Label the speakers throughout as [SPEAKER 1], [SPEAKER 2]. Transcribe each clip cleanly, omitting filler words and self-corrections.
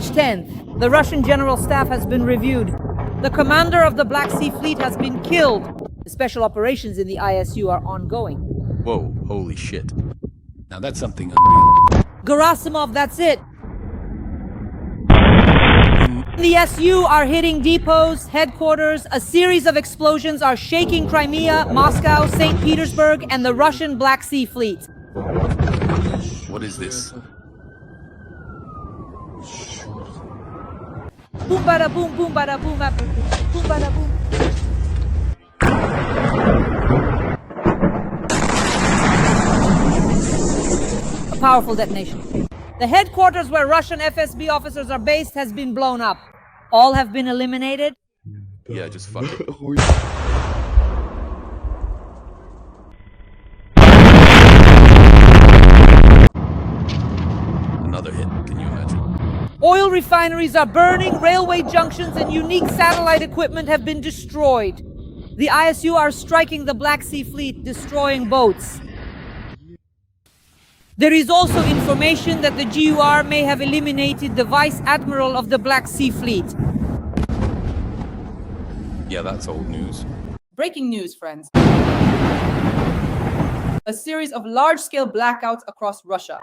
[SPEAKER 1] March 10th, the Russian General Staff has been reviewed. The commander of the Black Sea Fleet has been killed. The special operations in the ISU are ongoing.
[SPEAKER 2] Whoa, holy shit. Now that's something unreal.
[SPEAKER 1] Gerasimov, that's it. The SU are hitting depots, headquarters. A series of explosions are shaking Crimea, Moscow, Saint Petersburg, and the Russian Black Sea Fleet.
[SPEAKER 2] What is this?
[SPEAKER 1] Boom bada boom, boom bada boom, boom bada boom. A powerful detonation. The headquarters where Russian FSB officers are based has been blown up. All have been eliminated.
[SPEAKER 2] Yeah, just fuck it. Another hit, can you imagine?
[SPEAKER 1] Oil refineries are burning, railway junctions and unique satellite equipment have been destroyed. The ISU are striking the Black Sea Fleet, destroying boats. There is also information that the GUR may have eliminated the Vice Admiral of the Black Sea Fleet.
[SPEAKER 2] Yeah, that's old news.
[SPEAKER 3] Breaking news, friends. A series of large-scale blackouts across Russia.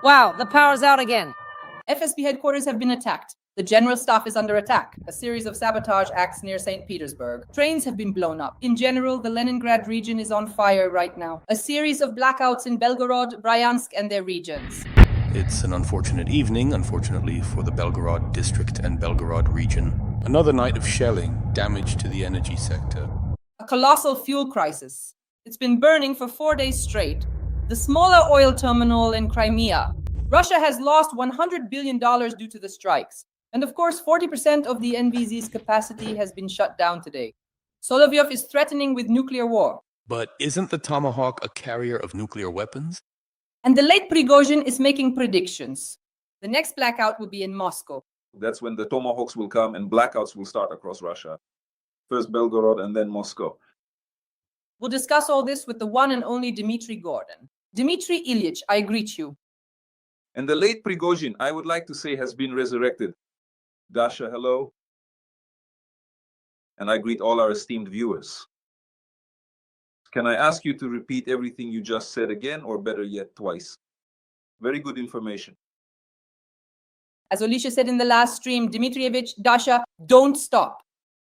[SPEAKER 1] Wow, the power's out again.
[SPEAKER 3] FSB headquarters have been attacked. The general staff is under attack. A series of sabotage acts near Saint Petersburg. Trains have been blown up. In general, the Leningrad region is on fire right now. A series of blackouts in Belgorod, Bryansk, and their regions.
[SPEAKER 2] It's an unfortunate evening, unfortunately, for the Belgorod district and Belgorod region. Another night of shelling, damage to the energy sector.
[SPEAKER 3] A colossal fuel crisis. It's been burning for 4 days straight. The smaller oil terminal in Crimea. Russia has lost $100 billion due to the strikes. And of course, 40% of the NVZ's capacity has been shut down today. Solovyov is threatening with nuclear war.
[SPEAKER 2] But isn't the Tomahawk a carrier of nuclear weapons?
[SPEAKER 3] And the late Prigozhin is making predictions. The next blackout will be in Moscow.
[SPEAKER 4] That's when the Tomahawks will come and blackouts will start across Russia. First Belgorod and then Moscow.
[SPEAKER 3] We'll discuss all this with the one and only Dmitry Gordon. Dmitry Ilyich, I greet you.
[SPEAKER 4] And the late Prigozhin, I would like to say, has been resurrected. Dasha, hello. And I greet all our esteemed viewers. Can I ask you to repeat everything you just said again, or better yet, twice? Very good information.
[SPEAKER 3] As Alicia said in the last stream, Dmitrievich, Dasha, don't stop.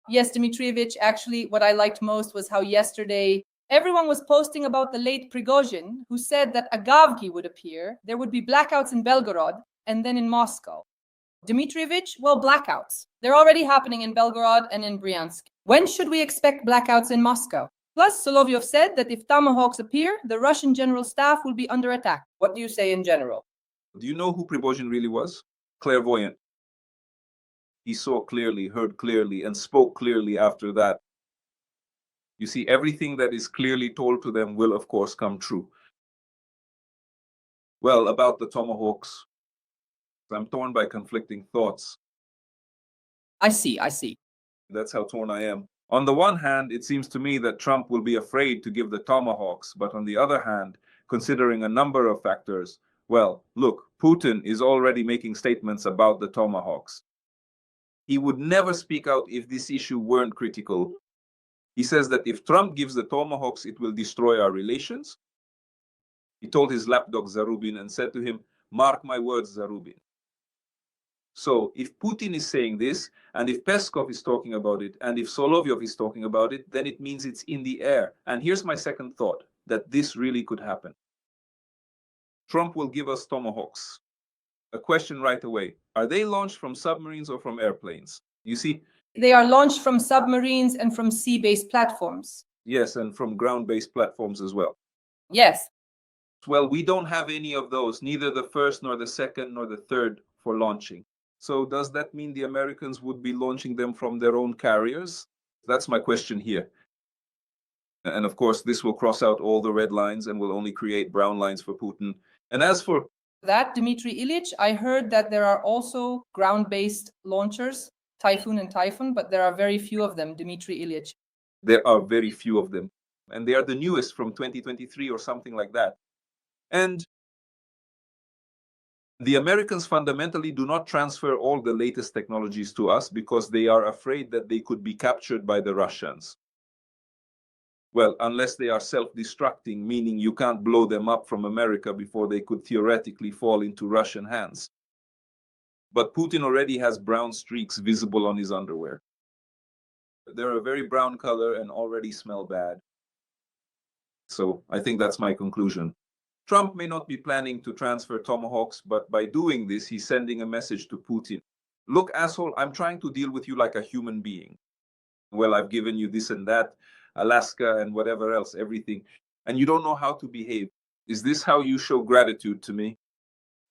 [SPEAKER 3] Yes, Dmitrievich, actually, what I liked most was how yesterday everyone was posting about the late Prigozhin, who said that Agavki would appear, there would be blackouts in Belgorod, and then in Moscow. Dmitrievich, well, blackouts. They're already happening in Belgorod and in Bryansk. When should we expect blackouts in Moscow? Plus, Solovyov said that if Tomahawks appear, the Russian general staff will be under attack. What do you say in general?
[SPEAKER 4] Do you know who Prigozhin really was? Clairvoyant. He saw clearly, heard clearly, and spoke clearly after that. You see, everything that is clearly told to them will, of course, come true. Well, about the Tomahawks, I'm torn by conflicting thoughts.
[SPEAKER 3] I see.
[SPEAKER 4] That's how torn I am. On the one hand, it seems to me that Trump will be afraid to give the Tomahawks, but on the other hand, considering a number of factors, well, look, Putin is already making statements about the Tomahawks. He would never speak out if this issue weren't critical. He says that if Trump gives the Tomahawks, it will destroy our relations. He told his lapdog Zarubin and said to him, "Mark my words, Zarubin." So if Putin is saying this, and if Peskov is talking about it, and if Solovyov is talking about it, then it means it's in the air. And here's my second thought, that this really could happen. Trump will give us Tomahawks. A question right away. Are they launched from submarines or from airplanes? You see?
[SPEAKER 3] They are launched from submarines and from sea-based platforms.
[SPEAKER 4] Yes, and from ground-based platforms as well.
[SPEAKER 3] Yes.
[SPEAKER 4] Well, we don't have any of those, neither the first, nor the second, nor the third for launching. So does that mean the Americans would be launching them from their own carriers? That's my question here. And of course, this will cross out all the red lines and will only create brown lines for Putin. And as for
[SPEAKER 3] that, Dmitry Ilyich, I heard that there are also ground-based launchers, Typhoon and Typhoon, but there are very few of them, Dmitry Ilyich.
[SPEAKER 4] There are very few of them. And they are the newest from 2023 or something like that. And The Americans fundamentally do not transfer all the latest technologies to us because they are afraid that they could be captured by the Russians. Well, unless they are self-destructing, meaning you can't blow them up from America before they could theoretically fall into Russian hands. But Putin already has brown streaks visible on his underwear. They're a very brown color and already smell bad. So I think that's my conclusion. Trump may not be planning to transfer tomahawks, but by doing this, he's sending a message to Putin. Look, asshole, I'm trying to deal with you like a human being. Well, I've given you this and that, Alaska and whatever else, everything, and you don't know how to behave. Is this how you show gratitude to me?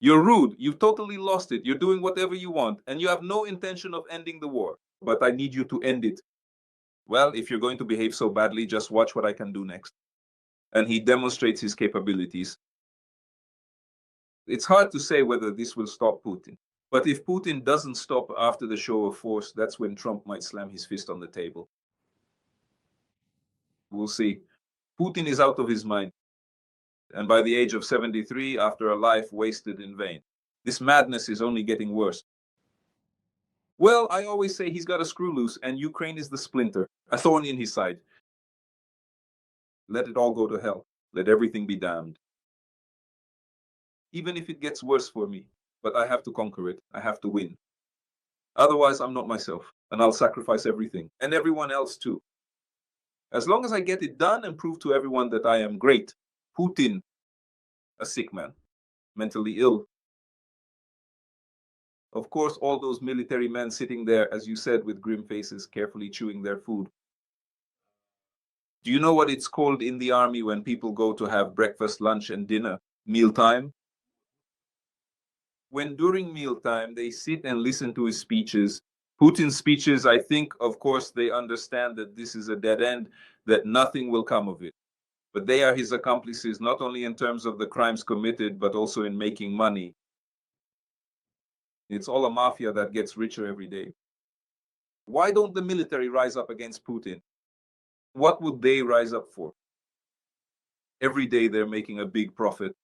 [SPEAKER 4] You're rude. You've totally lost it. You're doing whatever you want, and you have no intention of ending the war. But I need you to end it. Well, if you're going to behave so badly, just watch what I can do next. And he demonstrates his capabilities. It's hard to say whether this will stop Putin. But if Putin doesn't stop after the show of force, that's when Trump might slam his fist on the table. We'll see. Putin is out of his mind. And by the age of 73, after a life wasted in vain, this madness is only getting worse. Well, I always say he's got a screw loose, and Ukraine is the splinter, a thorn in his side. Let it all go to hell. Let everything be damned. Even if it gets worse for me, but I have to conquer it. I have to win. Otherwise, I'm not myself, and I'll sacrifice everything, and everyone else too. As long as I get it done and prove to everyone that I am great, Putin, a sick man, mentally ill. Of course, all those military men sitting there, as you said, with grim faces, carefully chewing their food. Do you know what it's called in the army when people go to have breakfast, lunch, and dinner? Mealtime? When during mealtime they sit and listen to his speeches, Putin's speeches, I think, of course, they understand that this is a dead end, that nothing will come of it. But they are his accomplices, not only in terms of the crimes committed, but also in making money. It's all a mafia that gets richer every day. Why don't the military rise up against Putin? What would they rise up for? Every day they're making a big profit.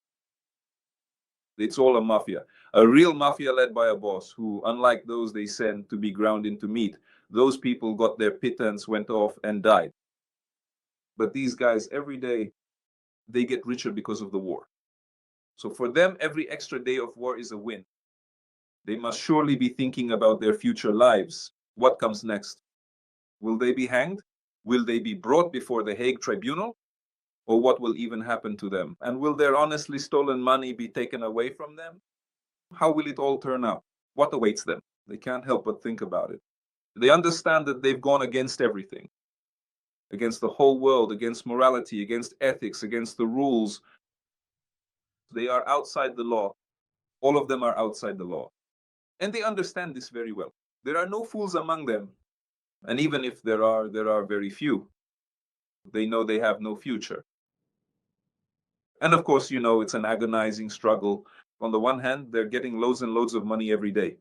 [SPEAKER 4] It's all a mafia, a real mafia led by a boss who, unlike those they send to be ground into meat, those people got their pittance, went off and died. But these guys, every day, they get richer because of the war. So for them, every extra day of war is a win. They must surely be thinking about their future lives. What comes next? Will they be hanged? Will they be brought before the Hague Tribunal? Or what will even happen to them? And will their honestly stolen money be taken away from them? How will it all turn out? What awaits them? They can't help but think about it. They understand that they've gone against everything. Against the whole world, against morality, against ethics, against the rules. They are outside the law. All of them are outside the law. And they understand this very well. There are no fools among them. And even if there are very few. They know they have no future. And of course, it's an agonizing struggle. On the one hand, they're getting loads and loads of money every day.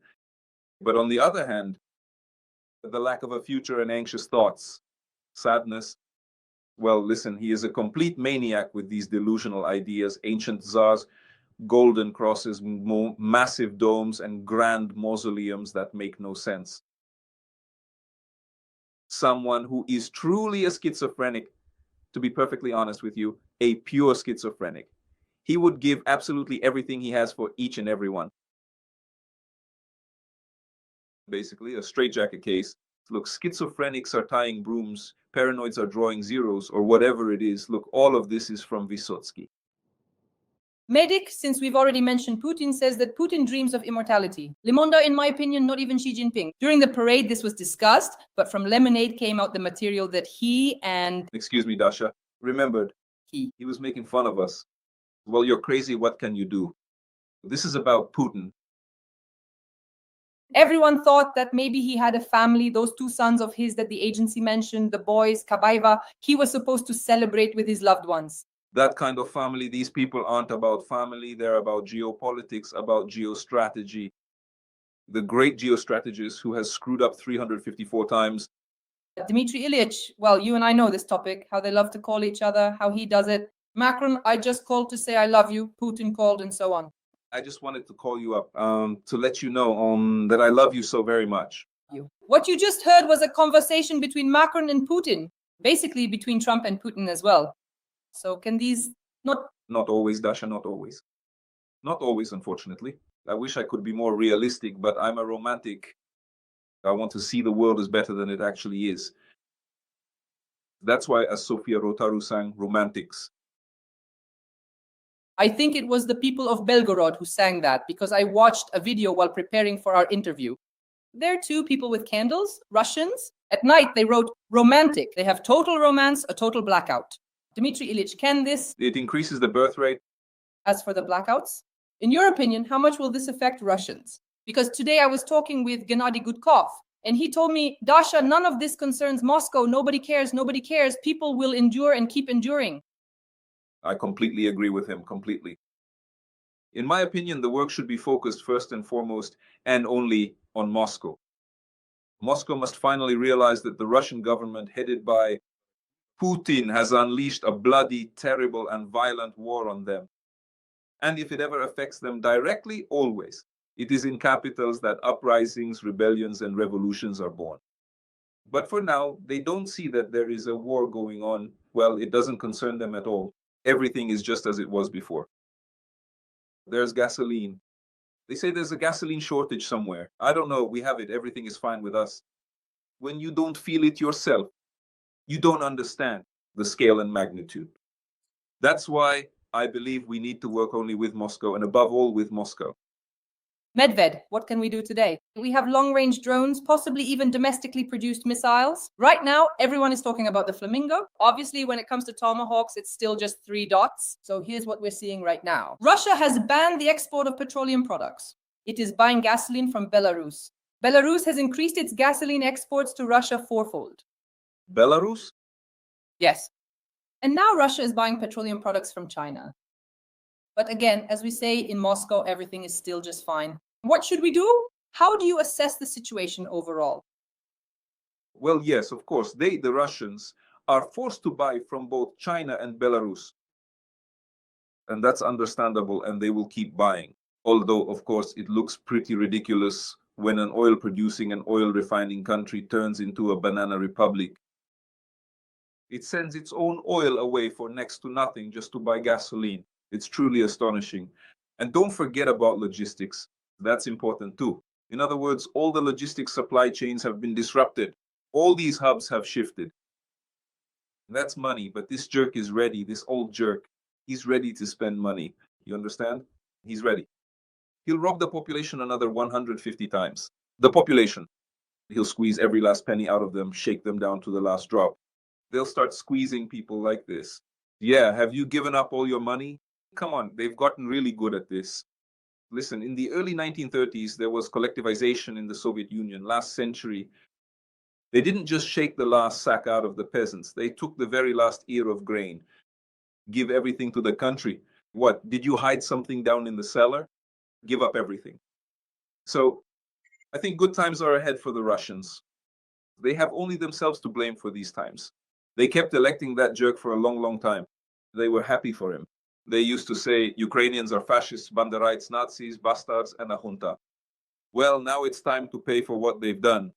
[SPEAKER 4] But on the other hand, the lack of a future and anxious thoughts, sadness. Well, listen, he is a complete maniac with these delusional ideas, ancient czars, golden crosses, massive domes, and grand mausoleums that make no sense. Someone who is truly a schizophrenic, to be perfectly honest with you, a pure schizophrenic. He would give absolutely everything he has for each and every one. Basically, a straitjacket case. Look, schizophrenics are tying brooms, paranoids are drawing zeros, or whatever it is. Look, all of this is from Vysotsky.
[SPEAKER 3] Medic, since we've already mentioned Putin, says that Putin dreams of immortality. Le Monde, in my opinion, not even Xi Jinping. During the parade, this was discussed, but from Lemonade came out the material that he and...
[SPEAKER 4] Excuse me, Dasha. Remembered. He was making fun of us. Well, you're crazy. What can you do? This is about Putin.
[SPEAKER 3] Everyone thought that maybe he had a family, those two sons of his that the agency mentioned, the boys, Kabaiva, he was supposed to celebrate with his loved ones.
[SPEAKER 4] That kind of family, these people aren't about family, they're about geopolitics, about geostrategy. The great geostrategist who has screwed up 354 times.
[SPEAKER 3] Dmitry Ilyich, well, you and I know this topic, how they love to call each other, how he does it. Macron, I just called to say I love you. Putin called and so on.
[SPEAKER 4] I just wanted to call you up to let you know that I love you so very much.
[SPEAKER 3] What you just heard was a conversation between Macron and Putin, basically between Trump and Putin as well. So can these not...
[SPEAKER 4] Not always, Dasha, not always. Not always, unfortunately. I wish I could be more realistic, but I'm a romantic. I want to see the world as better than it actually is. That's why, as Sofia Rotaru sang, romantics.
[SPEAKER 3] I think it was the people of Belgorod who sang that, because I watched a video while preparing for our interview. There are two people with candles, Russians. At night, they wrote romantic. They have total romance, a total blackout. Dmitry Ilyich, can this...
[SPEAKER 4] It increases the birth rate.
[SPEAKER 3] As for the blackouts, in your opinion, how much will this affect Russians? Because today I was talking with Gennady Gudkov, and he told me, Dasha, none of this concerns Moscow. Nobody cares. Nobody cares. People will endure and keep enduring.
[SPEAKER 4] I completely agree with him, completely. In my opinion, the work should be focused first and foremost and only on Moscow. Moscow must finally realize that the Russian government, headed by Putin, has unleashed a bloody, terrible, and violent war on them. And if it ever affects them directly, always, it is in capitals that uprisings, rebellions, and revolutions are born. But for now, they don't see that there is a war going on. Well, it doesn't concern them at all. Everything is just as it was before. There's gasoline. They say there's a gasoline shortage somewhere. I don't know. We have it. Everything is fine with us. When you don't feel it yourself, you don't understand the scale and magnitude. That's why I believe we need to work only with Moscow, and above all with Moscow.
[SPEAKER 3] Medved, what can we do today? We have long-range drones, possibly even domestically produced missiles. Right now, everyone is talking about the Flamingo. Obviously, when it comes to Tomahawks, it's still just 3 dots. So here's what we're seeing right now. Russia has banned the export of petroleum products. It is buying gasoline from Belarus. Belarus has increased its gasoline exports to Russia 4-fold.
[SPEAKER 4] Belarus?
[SPEAKER 3] Yes. And now Russia is buying petroleum products from China. But again, as we say in Moscow, everything is still just fine. What should we do? How do you assess the situation overall?
[SPEAKER 4] Well, yes, of course. They, the Russians, are forced to buy from both China and Belarus. And that's understandable, and they will keep buying. Although, of course, it looks pretty ridiculous when an oil-producing and oil-refining country turns into a banana republic. It sends its own oil away for next to nothing just to buy gasoline. It's truly astonishing. And don't forget about logistics. That's important too. In other words, all the logistics supply chains have been disrupted. All these hubs have shifted. That's money, but this jerk is ready, this old jerk. He's ready to spend money. You understand? He's ready. He'll rob the population another 150 times. The population. He'll squeeze every last penny out of them, shake them down to the last drop. They'll start squeezing people like this. Yeah, have you given up all your money? Come on, they've gotten really good at this. Listen, in the early 1930s, there was collectivization in the Soviet Union, last century. They didn't just shake the last sack out of the peasants. They took the very last ear of grain, give everything to the country. What, did you hide something down in the cellar? Give up everything. So I think good times are ahead for the Russians. They have only themselves to blame for these times. They kept electing that jerk for a long, long time. They were happy for him. They used to say Ukrainians are fascists, Banderites, Nazis, bastards, and a junta. Well, now it's time to pay for what they've done.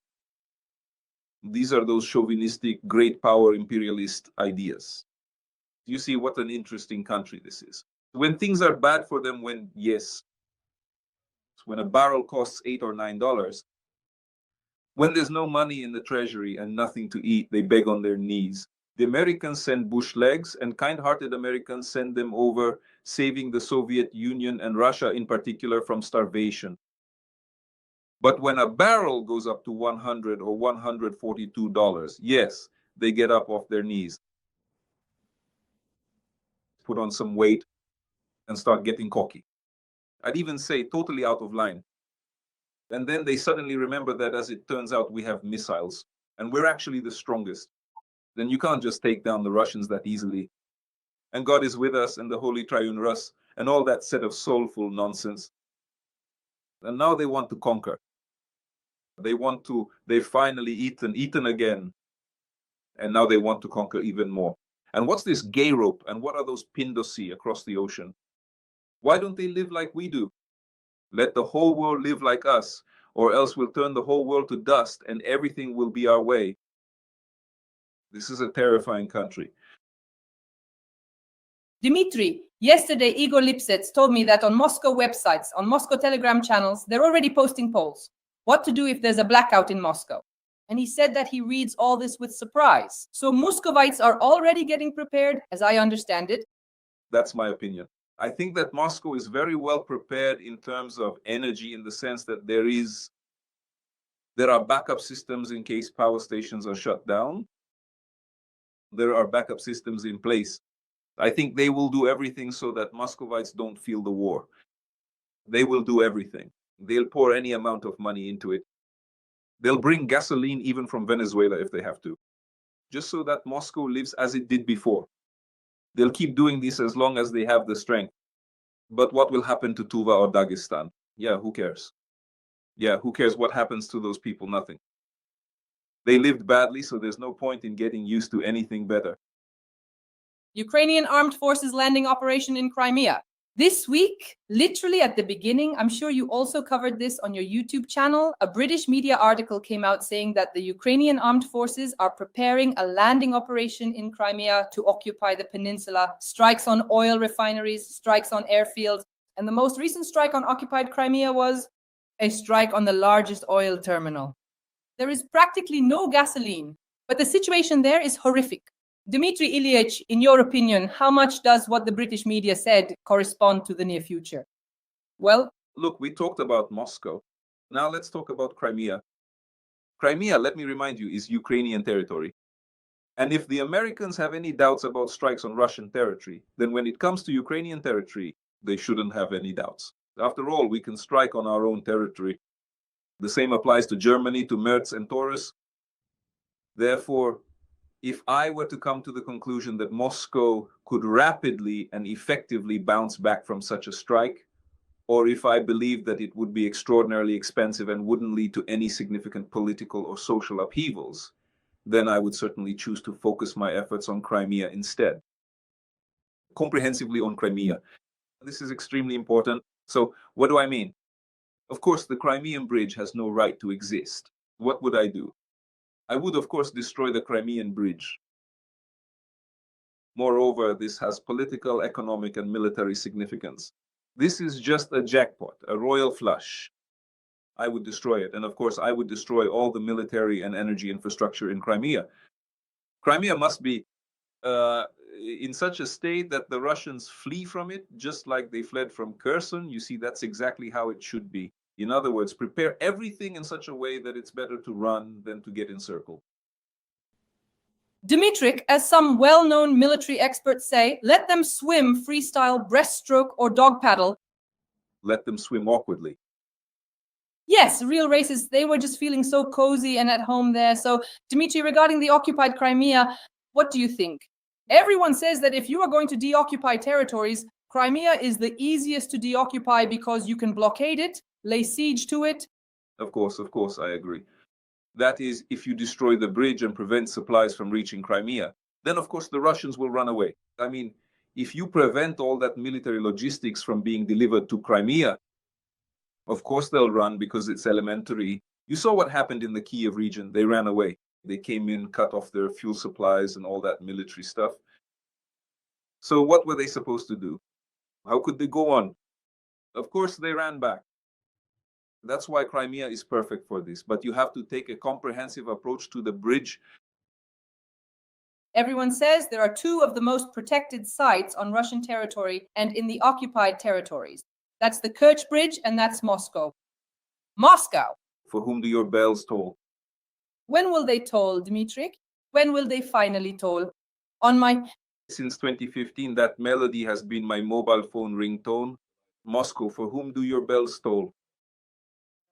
[SPEAKER 4] These are those chauvinistic, great power imperialist ideas. You see what an interesting country this is. When things are bad for them, when a barrel costs $8 or $9, when there's no money in the treasury and nothing to eat, they beg on their knees. The Americans send bush legs, and kind-hearted Americans send them over, saving the Soviet Union and Russia in particular from starvation. But when a barrel goes up to $100 or $142, yes, they get up off their knees, put on some weight, and start getting cocky. I'd even say totally out of line. And then they suddenly remember that, as it turns out, we have missiles, and we're actually the strongest. Then you can't just take down the Russians that easily. And God is with us, and the Holy Triune Rus, and all that set of soulful nonsense. And now they want to conquer. They've finally eaten again. And now they want to conquer even more. And what's this gay rope? And what are those Pindosi across the ocean? Why don't they live like we do? Let the whole world live like us, or else we'll turn the whole world to dust and everything will be our way. This is a terrifying country.
[SPEAKER 3] Dmitry, yesterday Igor Lipsets told me that on Moscow websites, on Moscow Telegram channels, they're already posting polls. What to do if there's a blackout in Moscow? And he said that he reads all this with surprise. So Muscovites are already getting prepared, as I understand it.
[SPEAKER 4] That's my opinion. I think that Moscow is very well prepared in terms of energy, in the sense that there are backup systems in case power stations are shut down. There are backup systems in place. I think they will do everything so that Muscovites don't feel the war. They will do everything. They'll pour any amount of money into it. They'll bring gasoline even from Venezuela if they have to, just so that Moscow lives as it did before. They'll keep doing this as long as they have the strength. But what will happen to Tuva or Dagestan? Yeah, who cares? Yeah, who cares what happens to those people? Nothing. They lived badly, so there's no point in getting used to anything better.
[SPEAKER 3] Ukrainian armed forces landing operation in Crimea. This week, literally at the beginning, I'm sure you also covered this on your YouTube channel, a British media article came out saying that the Ukrainian armed forces are preparing a landing operation in Crimea to occupy the peninsula, strikes on oil refineries, strikes on airfields, and the most recent strike on occupied Crimea was a strike on the largest oil terminal. There is practically no gasoline, but the situation there is horrific. Dmitry Ilyich, in your opinion, how much does what the British media said correspond to the near future? Well,
[SPEAKER 4] look, we talked about Moscow. Now let's talk about Crimea. Crimea, let me remind you, is Ukrainian territory. And if the Americans have any doubts about strikes on Russian territory, then when it comes to Ukrainian territory, they shouldn't have any doubts. After all, we can strike on our own territory. The same applies to Germany, to Merz and Taurus. Therefore, if I were to come to the conclusion that Moscow could rapidly and effectively bounce back from such a strike, or if I believe that it would be extraordinarily expensive and wouldn't lead to any significant political or social upheavals, then I would certainly choose to focus my efforts on Crimea instead. Comprehensively on Crimea. This is extremely important. So what do I mean? Of course, the Crimean bridge has no right to exist. What would I do? I would, of course, destroy the Crimean bridge. Moreover, this has political, economic, and military significance. This is just a jackpot, a royal flush. I would destroy it. And of course, I would destroy all the military and energy infrastructure in Crimea. Crimea must be in such a state that the Russians flee from it, just like they fled from Kherson. You see, that's exactly how it should be. In other words, prepare everything in such a way that it's better to run than to get encircled.
[SPEAKER 3] Dmitry, as some well-known military experts say, let them swim freestyle, breaststroke, or dog paddle.
[SPEAKER 4] Let them swim awkwardly.
[SPEAKER 3] Yes, real racists, they were just feeling so cozy and at home there. So, Dmitry, regarding the occupied Crimea, what do you think? Everyone says that if you are going to deoccupy territories, Crimea is the easiest to deoccupy because you can blockade it, lay siege to it.
[SPEAKER 4] Of course, I agree. That is, if you destroy the bridge and prevent supplies from reaching Crimea, then of course the Russians will run away. I mean, if you prevent all that military logistics from being delivered to Crimea, of course they'll run because it's elementary. You saw what happened in the Kiev region. They ran away. They came in, cut off their fuel supplies and all that military stuff. So what were they supposed to do? How could they go on? Of course, they ran back. That's why Crimea is perfect for this. But you have to take a comprehensive approach to the bridge.
[SPEAKER 3] Everyone says there are two of the most protected sites on Russian territory and in the occupied territories. That's the Kerch Bridge and that's Moscow. Moscow!
[SPEAKER 4] For whom do your bells toll?
[SPEAKER 3] When will they toll, Dmitry? When will they finally toll?
[SPEAKER 4] Since 2015, that melody has been my mobile phone ringtone. Moscow, for whom do your bells toll?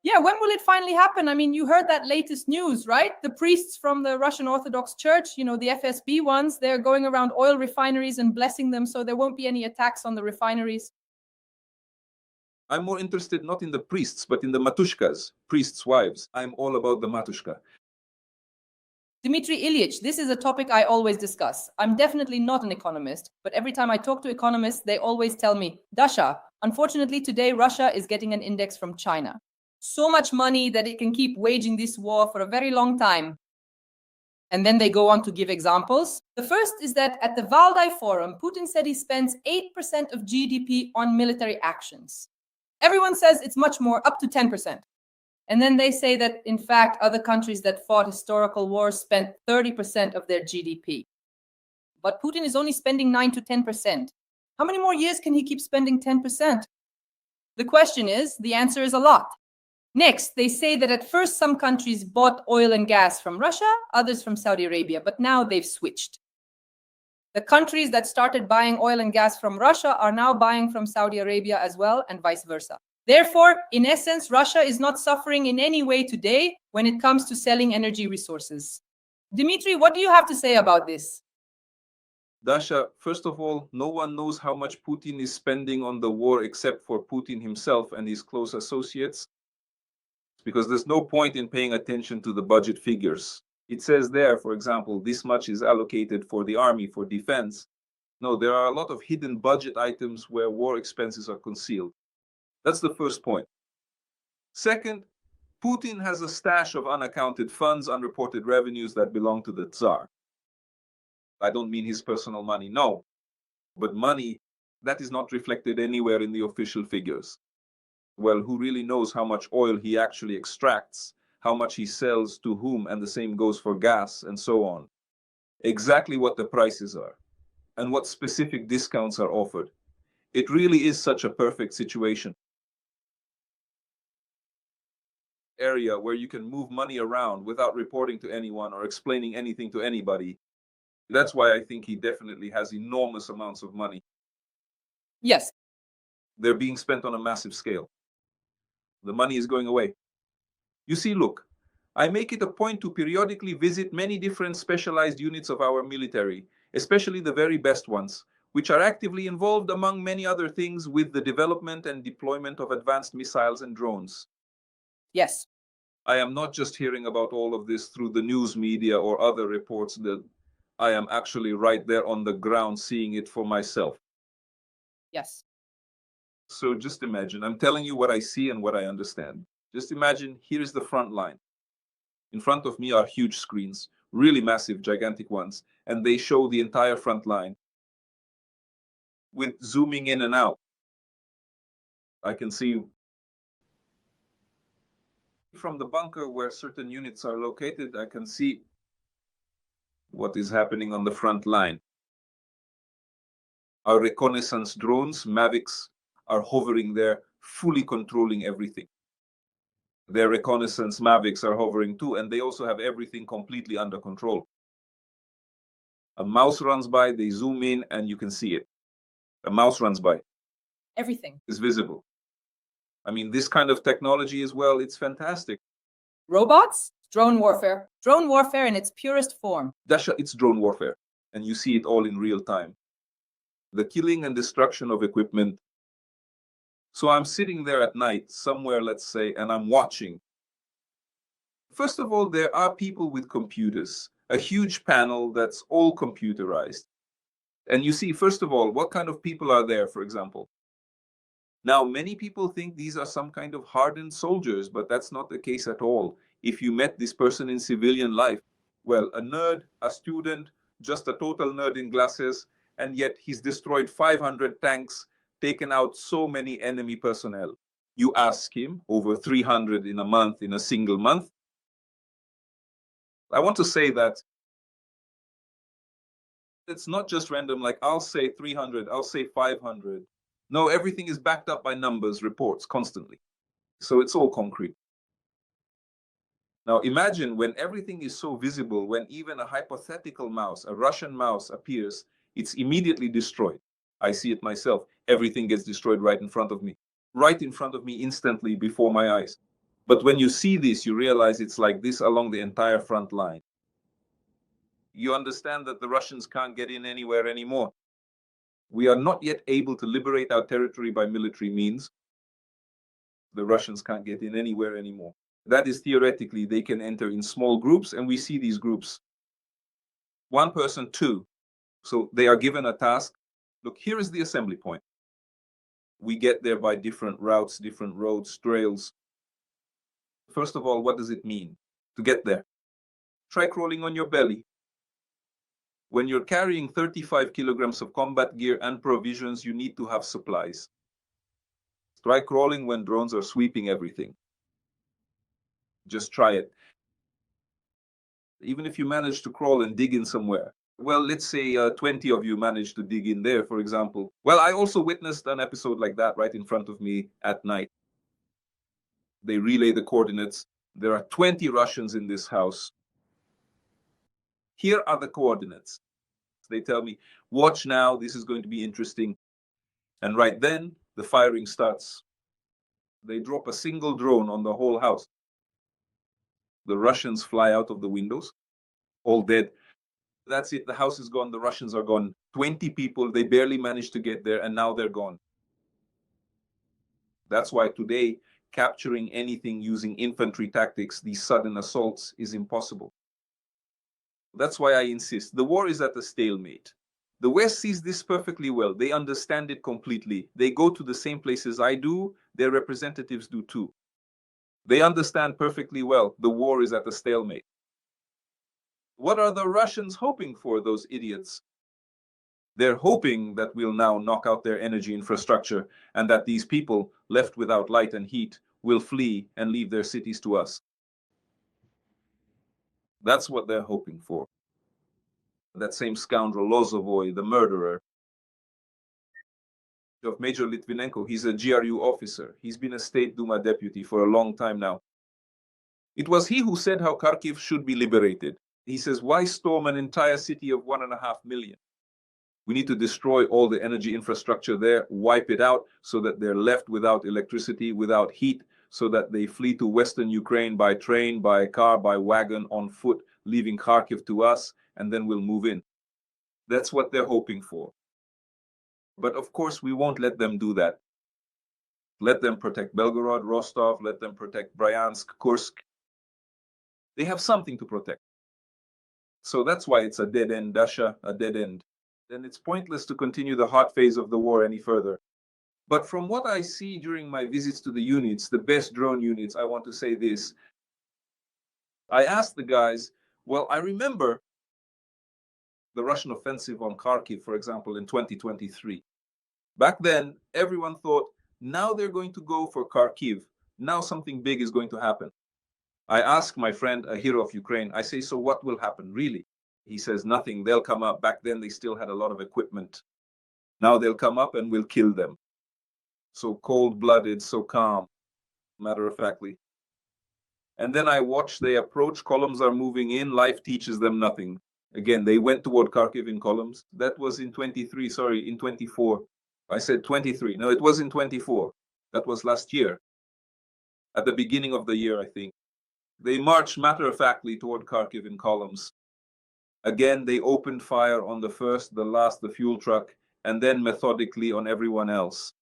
[SPEAKER 3] Yeah, when will it finally happen? I mean, you heard that latest news, right? The priests from the Russian Orthodox Church, you know, the FSB ones, they're going around oil refineries and blessing them so there won't be any attacks on the refineries.
[SPEAKER 4] I'm more interested not in the priests, but in the matushkas, priests' wives. I'm all about the matushka.
[SPEAKER 3] Dmitry Ilyich, this is a topic I always discuss. I'm definitely not an economist, but every time I talk to economists, they always tell me, Dasha, Unfortunately, today, Russia is getting an index from China. So much money that it can keep waging this war for a very long time. And then they go on to give examples. The first is that at the Valdai Forum, Putin said he spends 8% of GDP on military actions. Everyone says it's much more, up to 10%. And then they say that, in fact, other countries that fought historical wars spent 30% of their GDP. But Putin is only spending 9 to 10%. How many more years can he keep spending 10%? The question is, the answer is a lot. Next, they say that at first some countries bought oil and gas from Russia, others from Saudi Arabia, but now they've switched. The countries that started buying oil and gas from Russia are now buying from Saudi Arabia as well, and vice versa. Therefore, in essence, Russia is not suffering in any way today when it comes to selling energy resources. Dmitry, what do you have to say about this?
[SPEAKER 4] Dasha, first of all, no one knows how much Putin is spending on the war except for Putin himself and his close associates, because there's no point in paying attention to the budget figures. It says there, for example, this much is allocated for the army, for defense. No, there are a lot of hidden budget items where war expenses are concealed. That's the first point. Second, Putin has a stash of unaccounted funds, unreported revenues that belong to the Tsar. I don't mean his personal money, no, but money that is not reflected anywhere in the official figures. Well, who really knows how much oil he actually extracts, how much he sells to whom, and the same goes for gas and so on. Exactly what the prices are and what specific discounts are offered. It really is such a perfect situation. Area where you can move money around without reporting to anyone or explaining anything to anybody. That's why I think he definitely has enormous amounts of money.
[SPEAKER 3] Yes.
[SPEAKER 4] They're being spent on a massive scale. The money is going away. You see, look, I make it a point to periodically visit many different specialized units of our military, especially the very best ones, which are actively involved, among many other things, with the development and deployment of advanced missiles and drones.
[SPEAKER 3] Yes.
[SPEAKER 4] I am not just hearing about all of this through the news media or other reports. That I am actually right there on the ground seeing it for myself.
[SPEAKER 3] Yes.
[SPEAKER 4] So just imagine, I'm telling you what I see and what I understand. Just imagine, here is the front line. In front of me are huge screens, really massive, gigantic ones, and they show the entire front line with zooming in and out. I can see from the bunker where certain units are located, I can see what is happening on the front line. Our reconnaissance drones, Mavics, are hovering there, fully controlling everything. Their reconnaissance Mavics are hovering too, and they also have everything completely under control. A mouse runs by, they zoom in, and you can see it. A mouse runs by.
[SPEAKER 3] Everything
[SPEAKER 4] is visible. I mean, this kind of technology as well, it's fantastic.
[SPEAKER 3] Robots, drone warfare in its purest form.
[SPEAKER 4] Dasha, it's drone warfare, and you see it all in real time. The killing and destruction of equipment. So I'm sitting there at night, somewhere, let's say, and I'm watching. First of all, there are people with computers, a huge panel that's all computerized. And you see, first of all, what kind of people are there, for example? Now, many people think these are some kind of hardened soldiers, but that's not the case at all. If you met this person in civilian life, well, a nerd, a student, just a total nerd in glasses, and yet he's destroyed 500 tanks, taken out so many enemy personnel. You ask him, over 300 in a month, in a single month. I want to say that it's not just random, like I'll say 300, I'll say 500. No, everything is backed up by numbers, reports, constantly. So it's all concrete. Now imagine when everything is so visible, when even a hypothetical mouse, a Russian mouse appears, it's immediately destroyed. I see it myself. Everything gets destroyed right in front of me instantly before my eyes. But when you see this, you realize it's like this along the entire front line. You understand that the Russians can't get in anywhere anymore. We are not yet able to liberate our territory by military means. The Russians can't get in anywhere anymore. That is, theoretically, they can enter in small groups, and we see these groups. One person, two. So they are given a task. Look, here is the assembly point. We get there by different routes, different roads, trails. First of all, what does it mean to get there? Try crawling on your belly. When you're carrying 35 kilograms of combat gear and provisions, you need to have supplies. Try crawling when drones are sweeping everything. Just try it. Even if you manage to crawl and dig in somewhere. Well, let's say 20 of you managed to dig in there, for example. Well, I also witnessed an episode like that right in front of me at night. They relay the coordinates. There are 20 Russians in this house. Here are the coordinates. They tell me, watch now, this is going to be interesting. And right then, the firing starts. They drop a single drone on the whole house. The Russians fly out of the windows, all dead. That's it, the house is gone, the Russians are gone. 20 people, they barely managed to get there, and now they're gone. That's why today, capturing anything using infantry tactics, these sudden assaults, is impossible. That's why I insist, the war is at a stalemate. The West sees this perfectly well. They understand it completely. They go to the same places I do. Their representatives do too. They understand perfectly well the war is at a stalemate. What are the Russians hoping for, those idiots? They're hoping that we'll now knock out their energy infrastructure and that these people, left without light and heat, will flee and leave their cities to us. That's what they're hoping for. That same scoundrel Lozovoy, the murderer of Major Litvinenko, he's a GRU officer. He's been a State Duma deputy for a long time now. It was he who said how Kharkiv should be liberated. He says, why storm an entire city of 1.5 million? We need to destroy all the energy infrastructure there, wipe it out so that they're left without electricity, without heat, so that they flee to Western Ukraine by train, by car, by wagon, on foot, leaving Kharkiv to us, and then we'll move in. That's what they're hoping for. But of course, we won't let them do that. Let them protect Belgorod, Rostov, let them protect Bryansk, Kursk. They have something to protect. So that's why it's a dead end, Dasha, a dead end. Then it's pointless to continue the hot phase of the war any further. But from what I see during my visits to the units, the best drone units, I want to say this. I asked the guys, well, I remember the Russian offensive on Kharkiv, for example, in 2023. Back then, everyone thought, now they're going to go for Kharkiv. Now something big is going to happen. I asked my friend, a hero of Ukraine, I say, so what will happen, really? He says, nothing, they'll come up. Back then, they still had a lot of equipment. Now they'll come up and we'll kill them. So cold-blooded, so calm, matter-of-factly. And then I watch they approach, columns are moving in, life teaches them nothing. Again, they went toward Kharkiv in columns. That was in 23, sorry, in 24. I said 23. No, it was in 24. That was last year. At the beginning of the year, I think. They marched matter-of-factly toward Kharkiv in columns. Again, they opened fire on the first, the last, the fuel truck, and then methodically on everyone else.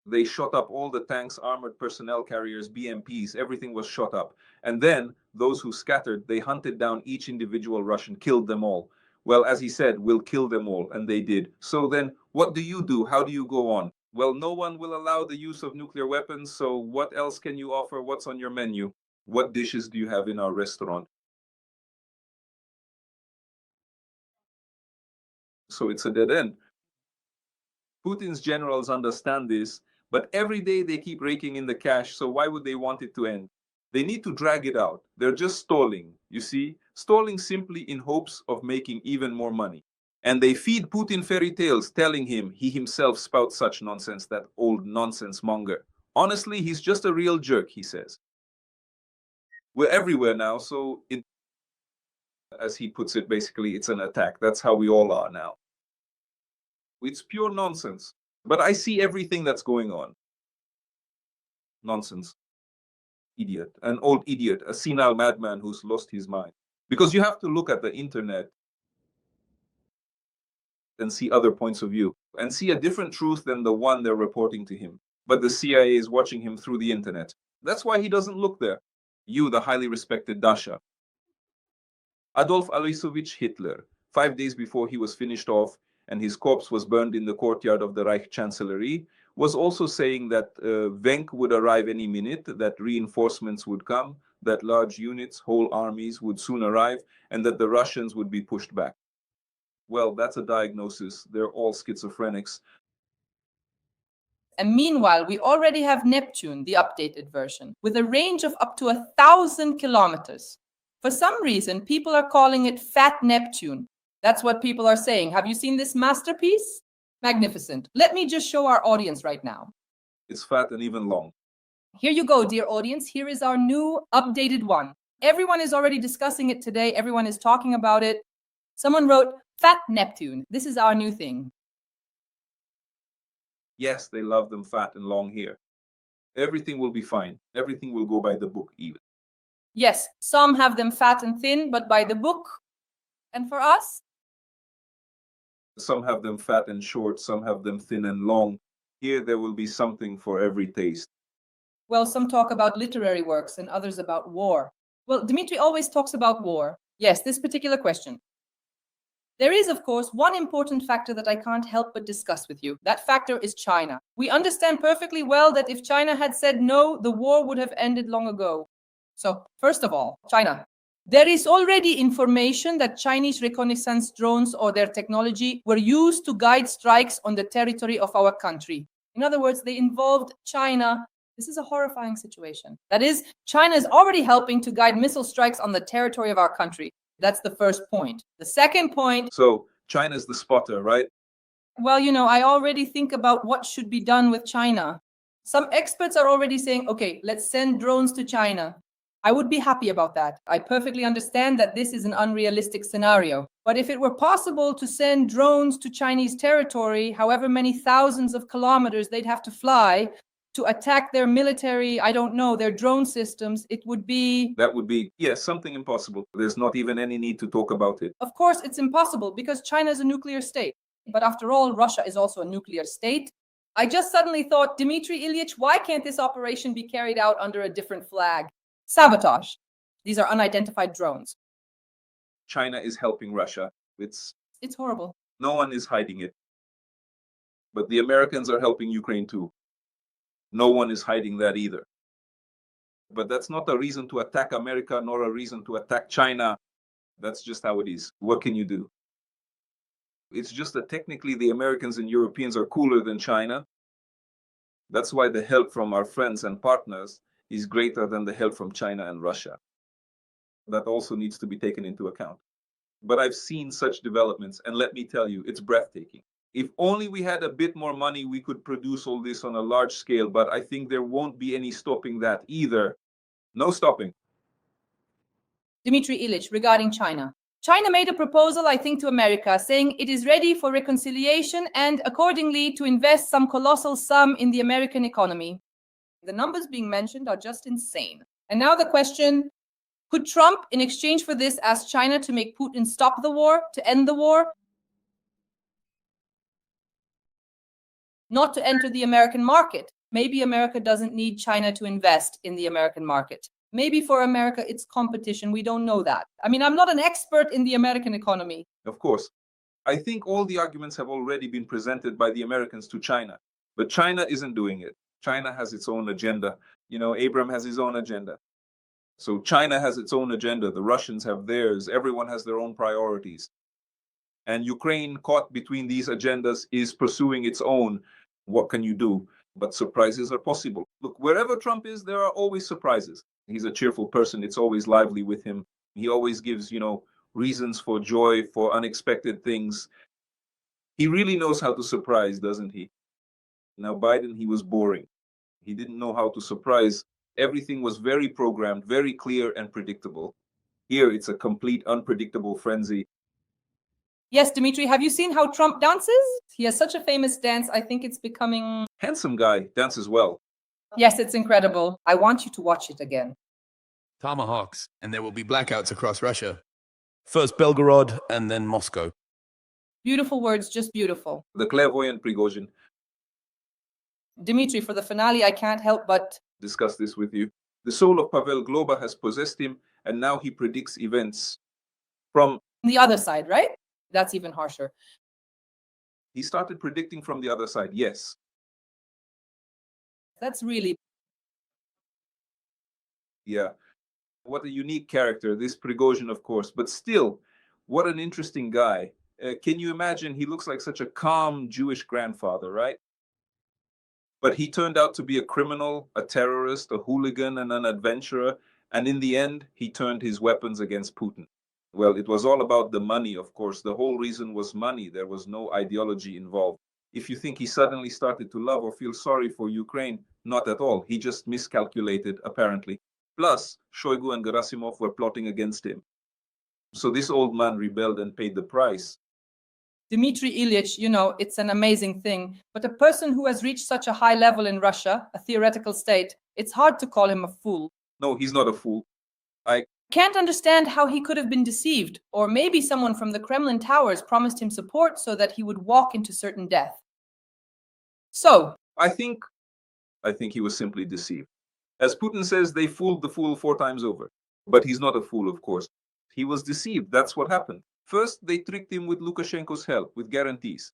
[SPEAKER 4] They shot up all the tanks, armored personnel carriers, BMPs, everything was shot up. And then, those who scattered, they hunted down each individual Russian, killed them all. Well, as he said, we'll kill them all, and they did. So then, what do you do? How do you go on? Well, no one will allow the use of nuclear weapons, so what else can you offer? What's on your menu? What dishes do you have in our restaurant? So it's a dead end. Putin's generals understand this, but every day they keep raking in the cash, so why would they want it to end? They need to drag it out. They're just stalling, you see? Stalling simply in hopes of making even more money. And they feed Putin fairy tales, telling him he himself spouts such nonsense, that old nonsense monger. Honestly, he's just a real jerk, he says. We're everywhere now, so as he puts it, basically, it's an attack. That's how we all are now. It's pure nonsense. But I see everything that's going on. Nonsense. Idiot. An old idiot. A senile madman who's lost his mind. Because you have to look at the internet and see other points of view. And see a different truth than the one they're reporting to him. But the CIA is watching him through the internet. That's why he doesn't look there. You, the highly respected Dasha. Adolf Aloisovich Hitler, 5 days before he was finished off and his corpse was burned in the courtyard of the Reich Chancellery, was also saying that Venk would arrive any minute, that reinforcements would come, that large units, whole armies would soon arrive, and that the Russians would be pushed back. Well, that's a diagnosis. They're all schizophrenics.
[SPEAKER 3] And meanwhile, we already have Neptune, the updated version, with a range of up to 1,000 kilometers. For some reason, people are calling it Fat Neptune. That's what people are saying. Have you seen this masterpiece? Magnificent. Let me just show our audience right now.
[SPEAKER 4] It's fat and even long.
[SPEAKER 3] Here you go, dear audience. Here is our new updated one. Everyone is already discussing it today. Everyone is talking about it. Someone wrote, Fat Neptune. This is our new thing.
[SPEAKER 4] Yes, they love them fat and long here. Everything will be fine. Everything will go by the book even.
[SPEAKER 3] Yes, some have them fat and thin, but by the book. And for us?
[SPEAKER 4] Some have them fat and short, some have them thin and long. Here there will be something for every taste.
[SPEAKER 3] Well, some talk about literary works and others about war. Well, Dmitry always talks about war. Yes, this particular question. There is, of course, one important factor that I can't help but discuss with you. That factor is China. We understand perfectly well that if China had said no, the war would have ended long ago. So, first of all, China. There is already information that Chinese reconnaissance drones or their technology were used to guide strikes on the territory of our country. In other words, they involved China. This is a horrifying situation. That is, China is already helping to guide missile strikes on the territory of our country. That's the first point. The second point.
[SPEAKER 4] So China's the spotter, right?
[SPEAKER 3] Well, I already think about what should be done with China. Some experts are already saying, okay, let's send drones to China. I would be happy about that. I perfectly understand that this is an unrealistic scenario. But if it were possible to send drones to Chinese territory, however many thousands of kilometers they'd have to fly to attack their military, I don't know, their drone systems, it would be...
[SPEAKER 4] That would be, yes, something impossible. There's not even any need to talk about it.
[SPEAKER 3] Of course, it's impossible because China is a nuclear state. But after all, Russia is also a nuclear state. I just suddenly thought, Dmitry Ilyich, why can't this operation be carried out under a different flag? Sabotage. These are unidentified drones.
[SPEAKER 4] China is helping Russia. It's
[SPEAKER 3] horrible.
[SPEAKER 4] No one is hiding it. But the Americans are helping Ukraine too. No one is hiding that either. But that's not a reason to attack America, nor a reason to attack China. That's just how it is. What can you do? It's just that technically the Americans and Europeans are cooler than China. That's why the help from our friends and partners is greater than the help from China and Russia. That also needs to be taken into account. But I've seen such developments, and let me tell you, it's breathtaking. If only we had a bit more money, we could produce all this on a large scale, but I think there won't be any stopping that either. No stopping.
[SPEAKER 3] Dmitry Ilyich, regarding China. China made a proposal, I think, to America, saying it is ready for reconciliation and accordingly to invest some colossal sum in the American economy. The numbers being mentioned are just insane. And now the question, could Trump, in exchange for this, ask China to make Putin stop the war, to end the war? Not to enter the American market. Maybe America doesn't need China to invest in the American market. Maybe for America, it's competition. We don't know that. I mean, I'm not an expert in the American economy.
[SPEAKER 4] Of course. I think all the arguments have already been presented by the Americans to China. But China isn't doing it. China has its own agenda. Abraham has his own agenda. So China has its own agenda. The Russians have theirs. Everyone has their own priorities. And Ukraine, caught between these agendas, is pursuing its own. What can you do? But surprises are possible. Look, wherever Trump is, there are always surprises. He's a cheerful person. It's always lively with him. He always gives, reasons for joy, for unexpected things. He really knows how to surprise, doesn't he? Now, Biden, he was boring. He didn't know how to surprise. Everything was very programmed, very clear and predictable. Here, it's a complete unpredictable frenzy.
[SPEAKER 3] Yes, Dmitry, have you seen how Trump dances? He has such a famous dance. I think it's becoming...
[SPEAKER 4] Handsome guy, dances well.
[SPEAKER 3] Yes, it's incredible. I want you to watch it again.
[SPEAKER 2] Tomahawks, and there will be blackouts across Russia. First Belgorod, and then Moscow.
[SPEAKER 3] Beautiful words, just beautiful.
[SPEAKER 4] The clairvoyant Prigozhin.
[SPEAKER 3] Dmitry, for the finale, I can't help but...
[SPEAKER 4] discuss this with you. The soul of Pavel Globa has possessed him, and now he predicts events from...
[SPEAKER 3] the other side, right? That's even harsher.
[SPEAKER 4] He started predicting from the other side, yes.
[SPEAKER 3] That's really.
[SPEAKER 4] Yeah. What a unique character, this Prigozhin, of course, but still, what an interesting guy. Can you imagine? He looks like such a calm Jewish grandfather, right? But he turned out to be a criminal, a terrorist, a hooligan, and an adventurer. And in the end, he turned his weapons against Putin. Well, it was all about the money, of course. The whole reason was money. There was no ideology involved. If you think he suddenly started to love or feel sorry for Ukraine, not at all. He just miscalculated, apparently. Plus, Shoigu and Gerasimov were plotting against him. So this old man rebelled and paid the price.
[SPEAKER 3] Dmitry Ilyich, it's an amazing thing, but a person who has reached such a high level in Russia, a theoretical state, it's hard to call him a fool.
[SPEAKER 4] No, he's not a fool. I
[SPEAKER 3] Can't understand how he could have been deceived, or maybe someone from the Kremlin towers promised him support so that he would walk into certain death. So,
[SPEAKER 4] I think he was simply deceived. As Putin says, they fooled the fool 4 times over. But he's not a fool, of course. He was deceived. That's what happened. First, they tricked him with Lukashenko's help, with guarantees.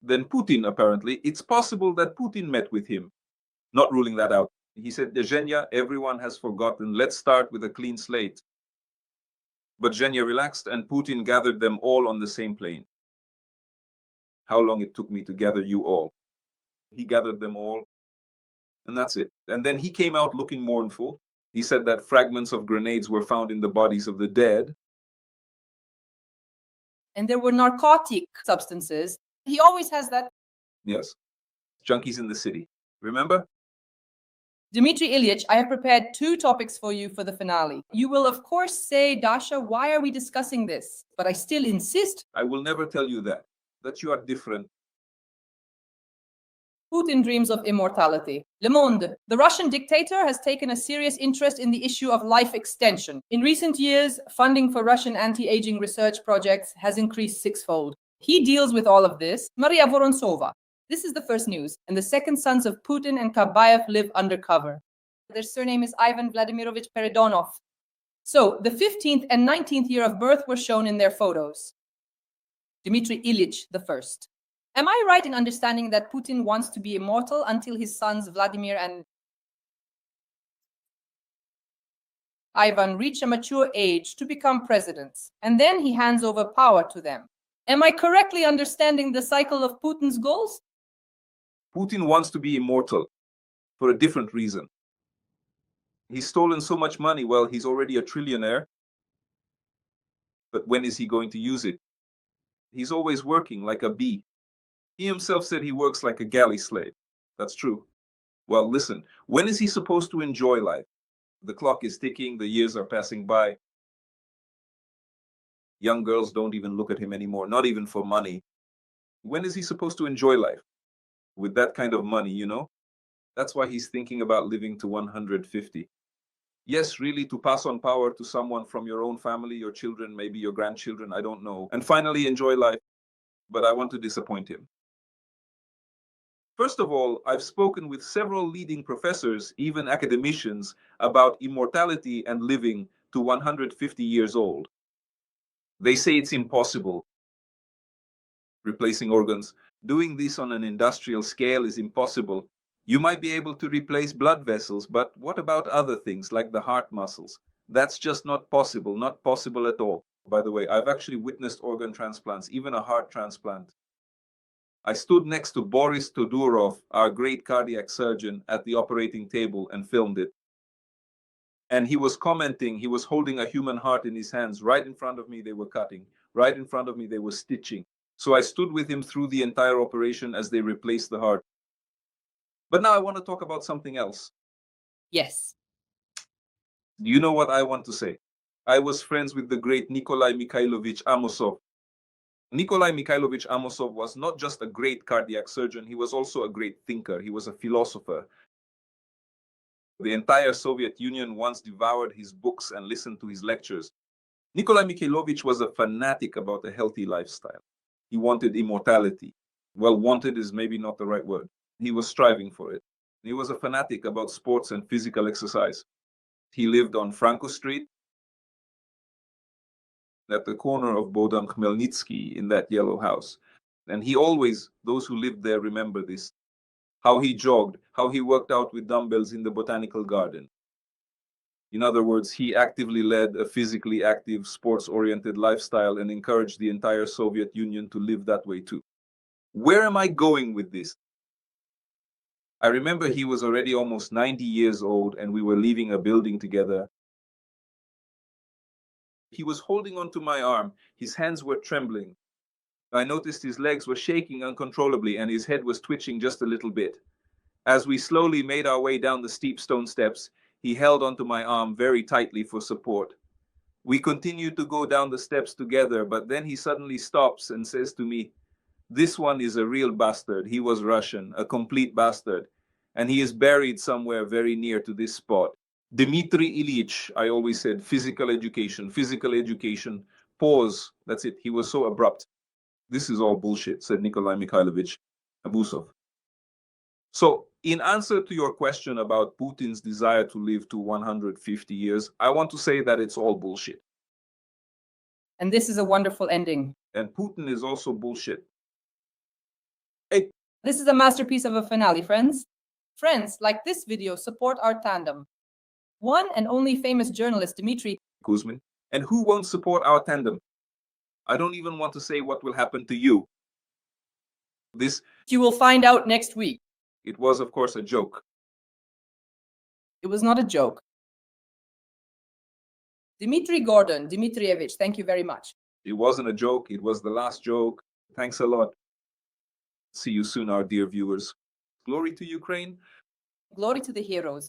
[SPEAKER 4] Then Putin, apparently, it's possible that Putin met with him. Not ruling that out. He said, Zhenya, everyone has forgotten. Let's start with a clean slate. But Zhenya relaxed and Putin gathered them all on the same plane. How long it took me to gather you all. He gathered them all. And that's it. And then he came out looking mournful. He said that fragments of grenades were found in the bodies of the dead.
[SPEAKER 3] and there were narcotic substances. He always has that.
[SPEAKER 4] Yes. Junkies in the city. Remember?
[SPEAKER 3] Dmitry Ilyich, I have prepared 2 topics for you for the finale. You will, of course, say, Dasha, why are we discussing this? But I still insist.
[SPEAKER 4] I will never tell you that you are different.
[SPEAKER 3] Putin dreams of immortality. Le Monde. The Russian dictator has taken a serious interest in the issue of life extension. In recent years, funding for Russian anti-aging research projects has increased 6-fold. He deals with all of this. Maria Vorontsova. This is the first news, and the second sons of Putin and Kabayev live undercover. Their surname is Ivan Vladimirovich Peredonov. So, the 15th and 19th year of birth were shown in their photos. Dmitry Ilyich the first. Am I right in understanding that Putin wants to be immortal until his sons Vladimir and Ivan reach a mature age to become presidents, and then he hands over power to them? Am I correctly understanding the cycle of Putin's goals?
[SPEAKER 4] Putin wants to be immortal for a different reason. He's stolen so much money. Well, he's already a trillionaire. But when is he going to use it? He's always working like a bee. He himself said he works like a galley slave. That's true. Well, listen, when is he supposed to enjoy life? The clock is ticking, the years are passing by. Young girls don't even look at him anymore, not even for money. When is he supposed to enjoy life? With that kind of money, you know? That's why he's thinking about living to 150. Yes, really, to pass on power to someone from your own family, your children, maybe your grandchildren, I don't know. And finally enjoy life. But I want to disappoint him. First of all, I've spoken with several leading professors, even academicians, about immortality and living to 150 years old. They say it's impossible. Replacing organs. Doing this on an industrial scale is impossible. You might be able to replace blood vessels, but what about other things like the heart muscles? That's just not possible at all. By the way, I've actually witnessed organ transplants, even a heart transplant. I stood next to Boris Todurov, our great cardiac surgeon, at the operating table and filmed it. And he was commenting, he was holding a human heart in his hands. Right in front of me, they were cutting. Right in front of me, they were stitching. So I stood with him through the entire operation as they replaced the heart. But now I want to talk about something else.
[SPEAKER 3] Yes.
[SPEAKER 4] Do you know what I want to say? I was friends with the great Nikolai Mikhailovich Amosov. Nikolai Mikhailovich Amosov was not just a great cardiac surgeon, he was also a great thinker. He was a philosopher. The entire Soviet Union once devoured his books and listened to his lectures. Nikolai Mikhailovich was a fanatic about a healthy lifestyle. He wanted immortality. Well, wanted is maybe not the right word. He was striving for it. He was a fanatic about sports and physical exercise. He lived on Franco Street, at the corner of Bodan Khmelnytsky, in that yellow house. And he always, those who lived there remember this. how he jogged, how he worked out with dumbbells in the botanical garden. In other words, he actively led a physically active, sports-oriented lifestyle and encouraged the entire Soviet Union to live that way too. Where am I going with this? I remember he was already almost 90 years old and we were leaving a building together. He was holding onto my arm. His hands were trembling. I noticed his legs were shaking uncontrollably and his head was twitching just a little bit. As we slowly made our way down the steep stone steps, he held onto my arm very tightly for support. We continued to go down the steps together, but then he suddenly stops and says to me, "This one is a real bastard. He was Russian, a complete bastard. And he is buried somewhere very near to this spot." Dmitry Ilyich, I always said, physical education, pause. That's it. He was so abrupt. "This is all bullshit," said Nikolai Mikhailovich Abusov. So, in answer to your question about Putin's desire to live to 150 years, I want to say that it's all bullshit.
[SPEAKER 3] And this is a wonderful ending.
[SPEAKER 4] And Putin is also bullshit.
[SPEAKER 3] This is a masterpiece of a finale, friends. Friends, like this video, support our tandem. One and only famous journalist, Dmitry
[SPEAKER 4] Kuzmin. And who won't support our tandem? I don't even want to say what will happen to you.
[SPEAKER 3] You will find out next week.
[SPEAKER 4] It was, of course, a joke.
[SPEAKER 3] It was not a joke. Dmitry Gordon Dmitrievich, thank you very much.
[SPEAKER 4] It wasn't a joke. It was the last joke. Thanks a lot. See you soon, our dear viewers. Glory to Ukraine.
[SPEAKER 3] Glory to the heroes.